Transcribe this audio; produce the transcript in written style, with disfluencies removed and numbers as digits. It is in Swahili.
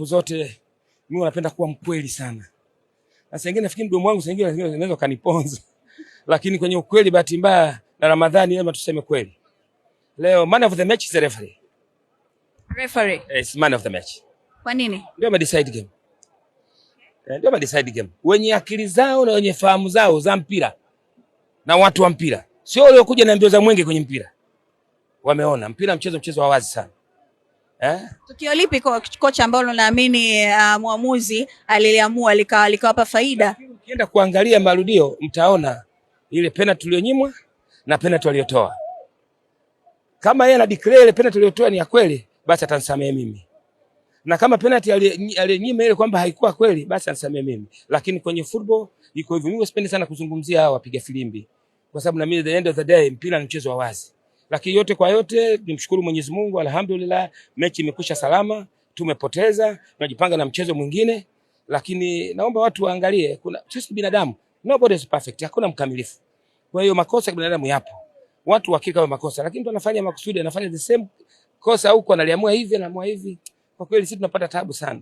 Zote mimi napenda kuwa mkweli sana. Na sengine nafikiri mdomo wangu sengine unaweza kaniponza. Lakini kwenye ukweli bahati mbaya na Ramadhani lazima tuseme kweli. Leo man of the match is the referee. Referee? Yes, man of the match. Kwa nini? Ndio decide game. Ndio decide game. Wenye akili zao na wenye fahamu zao za mpira na watu wa mpira. Sio wale kuja na mbio za mwenge kwenye mpira. Wameona mpira mchezo wa wazi sana. Tukio lipi kocha ambalo naamini muamuzi aliliamua likawapa faida? Ukienda kuangalia marudio mtaona ile penalty iliyonyimwa na penalty aliyotoa. Kama yeye ana declare ile penalty aliyotoa ni ya kweli, basi atanisamehe mimi. Na kama penalty aliyonyima ile kwamba haikuwa kweli, basi atanisamehe mimi. Lakini kwenye football iko hivyo. Mimi sipendi sana kuzungumzia hao wapiga filimbi. Kwa sababu na mimi the end of the day mpira ni mchezo wa wazi. Lakini yote kwa yote nimshukuru Mwenyezi Mungu, alhamdulillah, mechi imekwisha salama, tumepoteza, tunajipanga na mchezo mwingine, lakini naomba watu waangalie, kuna sisi binadamu, nobody is perfect, hakuna mkamilifu. Kwa hiyo makosa ya binadamu yapo. Watu hakika wa makosa, lakini mtu anafanya makusudi, anafanya the same kosa huko, analiamua hivi, anaamua hivi. Kwa kweli sisi tunapata taabu sana.